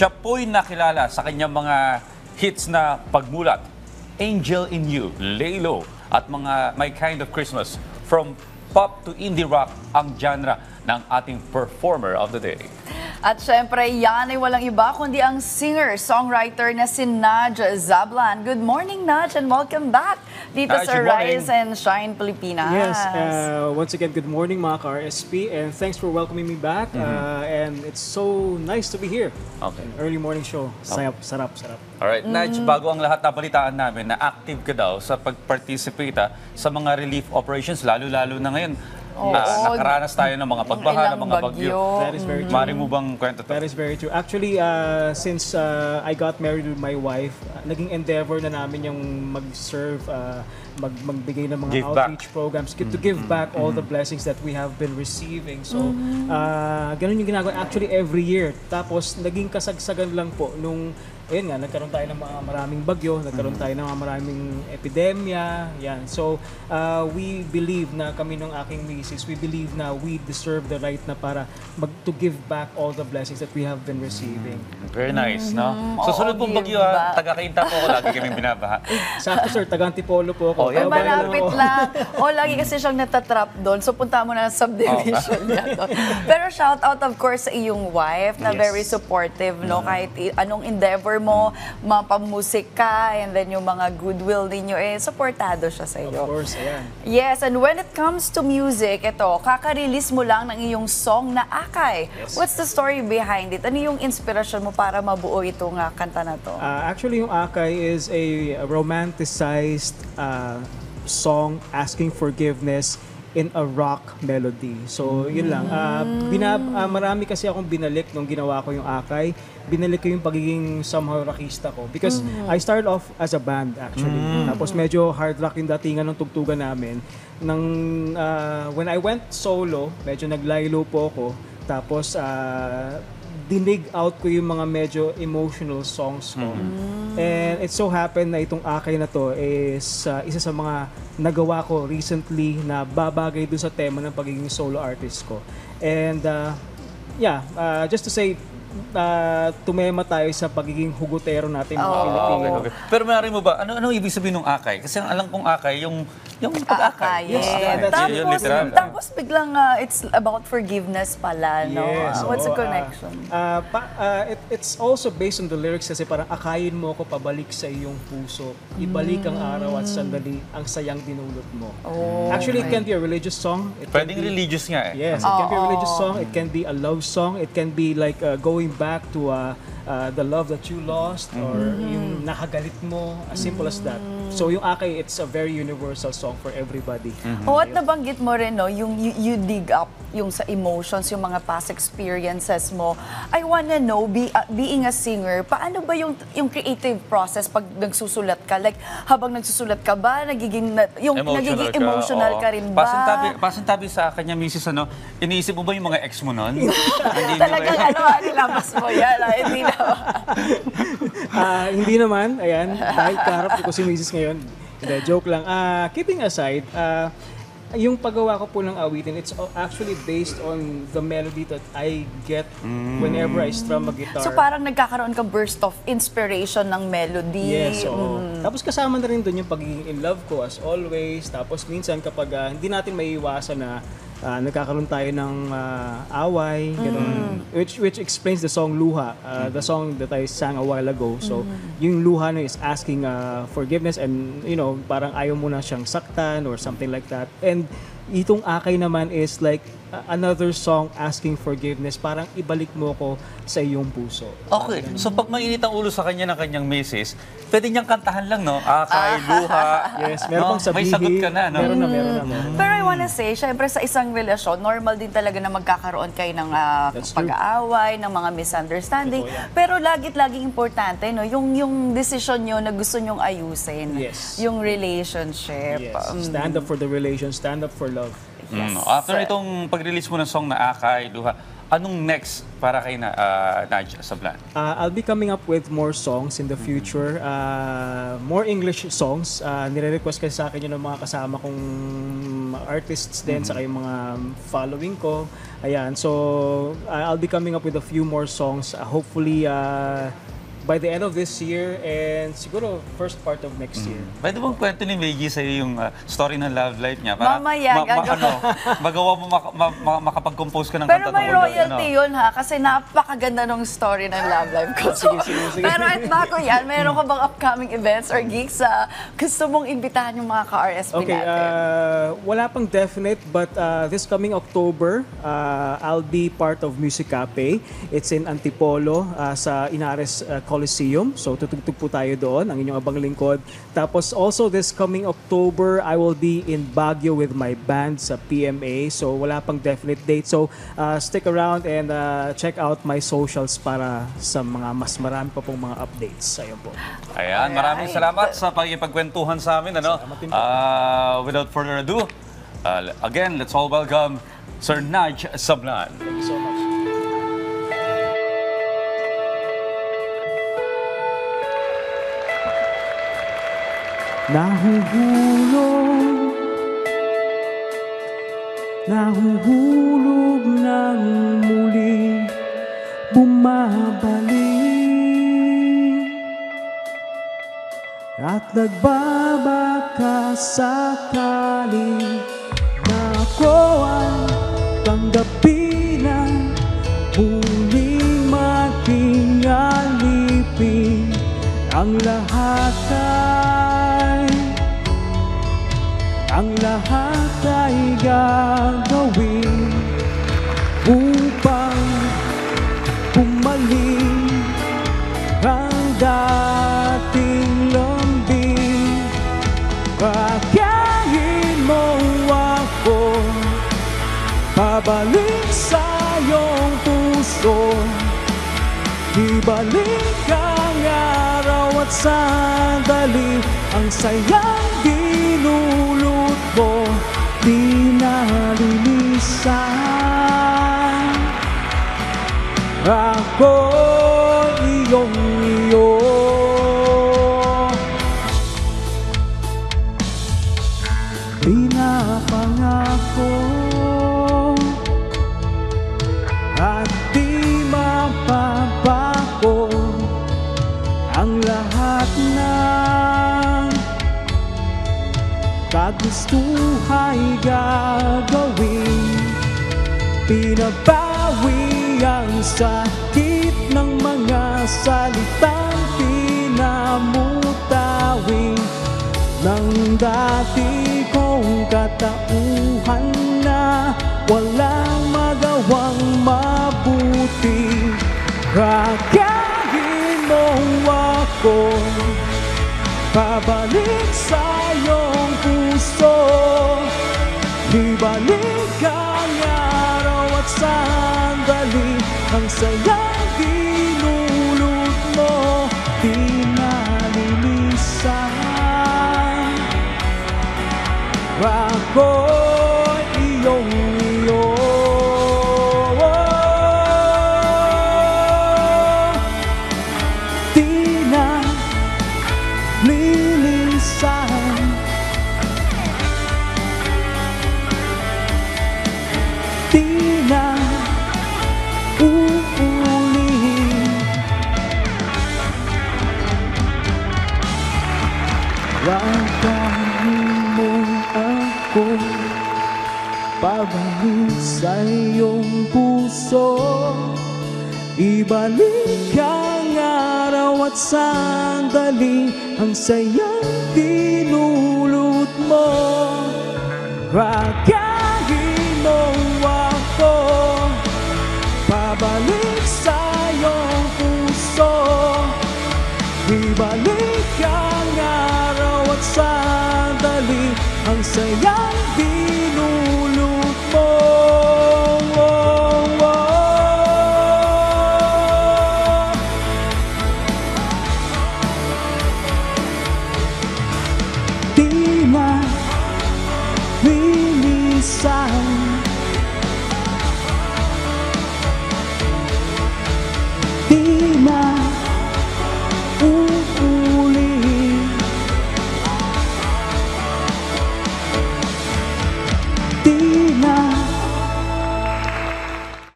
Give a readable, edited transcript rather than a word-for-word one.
Siya po'y nakilala sa kanyang mga hits na Pagmulat, Angel in You, Lay Low, at mga My Kind of Christmas. From pop to indie rock ang genre ng ating performer of the day. At syempre, yan ay walang iba kundi ang singer-songwriter na si Nudge Zablan. Good morning, Nudge, and welcome back dito Nudge, sa good morning. Rise and Shine Pilipinas. Yes, once again, good morning mga ka-RSP, and thanks for welcoming me back. And it's so nice to be here. Okay. Early morning show. Sarap. Alright, Nudge, bago ang lahat, nabalitaan namin na active ka daw sa pag-participate sa mga relief operations, lalo-lalo na ngayon. Nakaranas tayo ng mga pagbaha, ng mga bagyo. That is very true. Mari mo bang kwento to? That is very true. Actually, since I got married with my wife, naging endeavor na namin yung mag-serve, magbigay ng mga Give outreach back. programs to give back all the blessings that we have been receiving. So, ganun yung ginagawa actually every year. Tapos, naging kasagsagan lang po nung ayun nga, nagkaroon tayo ng mga maraming bagyo, nagkaroon tayo ng mga maraming epidemya, yan. So, we believe na kami ng aking misis, we believe na we deserve the right na para to give back all the blessings that we have been receiving. Very nice, no? So, sunod pong give bagyo, back. taga-Kainta po ako, lagi kami binabaha. Sakto sir, taga-Antipolo po ako. yan. Malapit lang. Lagi kasi siyang natatrap doon. So, punta mo na sa subdivision niya doon. Pero shout out of course sa iyong wife na Yes. very supportive, no? Kahit anong endeavor mo, mapamusik ka, and then yung mga goodwill ninyo, supportado siya sa iyo. Of course, ayan. Yes, and when it comes to music, ito, kaka-release mo lang ng iyong song na Akay. Yes. What's the story behind it? Ano yung inspirasyon mo para mabuo itong kanta na to? Actually, yung Akay is a romanticized song asking forgiveness in a rock melody. So, yun lang. Marami kasi akong binalik nung ginawa ko yung Akay. Binalik ko yung pagiging somehow rockista ko. Because I started off as a band actually. Tapos medyo hard rock yung datingan ng tugtugan namin. When I went solo, medyo naglaylo po ako. Tapos, dinig out ko yung mga medyo emotional songs ko. And it so happened na itong Akay na to is isa sa mga nagawa ko recently na babagay dun sa tema ng pagiging solo artist ko. And just to say, tumema tayo sa pagiging hugutero natin mga Pilipino. Okay. Pero maaari mo ba, ano ibig sabihin ng Akay? Kasi ang alam kong Akay, yung pag-akay. Yes. Yun, literal. Tapos biglang it's about forgiveness pala, no? Yes, What's the oo, connection? It's also based on the lyrics kasi parang akayin mo ako pabalik sa iyong puso. Ibalik ang araw at sandali ang sayang dinulot mo. Actually, it can be a religious song. It can Pwedeng be- religious nga eh. Yes, it can be a religious song. It can be a love song. It can be like going back to the love that you lost or yung nakagalit mo, as simple as that. So yung Akay, it's a very universal song for everybody. At nabanggit mo rin, no, yung you dig up yung sa emotions, yung mga past experiences mo. I wanna know, being a singer, paano ba yung creative process pag nagsusulat ka? Like, habang nagsusulat ka ba, nagiging emotional ka rin ba? Pasintabi sa kanya, misis, iniisip mo ba yung mga ex mo nun? Hindi mo Talagang ba- nilabas mo yan. Hindi na ba? Hindi naman, ayan, dahil kaharap ko si Mrs. ngayon. Hindi, joke lang. Keeping aside, yung paggawa ko po ng awitin, it's actually based on the melody that I get whenever I strum a guitar. So parang nagkakaroon ka burst of inspiration ng melody. Yes, oo. Tapos kasama na rin doon yung pagiging in love ko as always. Tapos minsan kapag hindi natin maiiwasan na nagkakaroon tayo ng away, ganun. Which explains the song Luha, the song that I sang a while ago. So, yung Luha na is asking forgiveness and, parang ayaw mo na siyang saktan or something like that. And itong Akay naman is like another song asking forgiveness, parang ibalik mo ko sa iyong puso. Okay. So pag mainit ang ulo sa kanya ng kanyang misis, pwede niyang kantahan lang, no? Akay, luha. Yes, meron pang sabihin. May sagot ka na, no? Meron na. Pero I wanna say, syempre sa isang relasyon, normal din talaga na magkakaroon kayo ng That's true. pag-aaway, ng mga misunderstanding. Totoo yan. Pero laging importante, no, yung decision nyo na gusto nyong ayusin. Yes. Yung relationship. Yes. Stand up for the relation, stand up for love. Yes. After itong pag-release mo ng song na Akay, luha, Anong next para kay Naj Sablan? I'll be coming up with more songs in the future. More English songs. Nire-request kasi sa akin yun ng mga kasama kong artists din, saka yung mga following ko. Ayan, so I'll be coming up with a few more songs. Hopefully, by the end of this year and siguro first part of next year. Pwede bang kwento ni Meiji sa'yo yung story ng love life niya? Mamaya, magawa mo makapag-compose ka ng Pero kanta may tungkol doon, royalty yun ha, kasi napakaganda ng story ng love life ko. So, sige. pero at bako yan, meron ka bang upcoming events or gigs sa gusto mong imbitahan yung mga ka-RSP Okay, natin? wala pang definite but this coming October, I'll be part of Music Cafe. It's in Antipolo sa Inares Coliseum. So tutugtog po tayo doon, ang inyong abang lingkod. Tapos also this coming October, I will be in Baguio with my band sa PMA. So wala pang definite date. So stick around and check out my socials para sa mga mas marami pa pong mga updates. Ayun po. Ayan, maraming salamat sa pagkipagkwentuhan sa amin. Without further ado, again, let's all welcome Sir Naj Sablan. Thank you so much. Nahuhulog ng muli, bumabalik at nagbabaka sakali na ako ay tanggapin ang huling maging alipin. Ang lahat ay gagawin upang bumalik ang dating lambing. Pagkain mo ako, pabalik sa iyong puso. Ibalik ang araw at sandali, ang sayang dinulot mo, di nalilisan. Ako iyong iyo, pinapangako at di mapapago ang lahat ng kagustuhay gagawin. Pinabawi ang sakit ng mga salitang pinamutawi ng dati kong katauhan na walang magawang mabuti. Ragayin mo ako, pabalik sa iyong puso. Ibalik ang araw at sandali, ang sayang dinulot mo, di nalilisan. Ako iyong iyo, di nalilisan. Di na uulihin. Wagahin mo ako, pabalik sa iyong puso. Ibalik ang araw at sandali, ang sayang dinulot mo. Ragahin mo ako, pabalik sa iyong puso. Ibalik ang araw at sandali, ang sayang dinulot mo.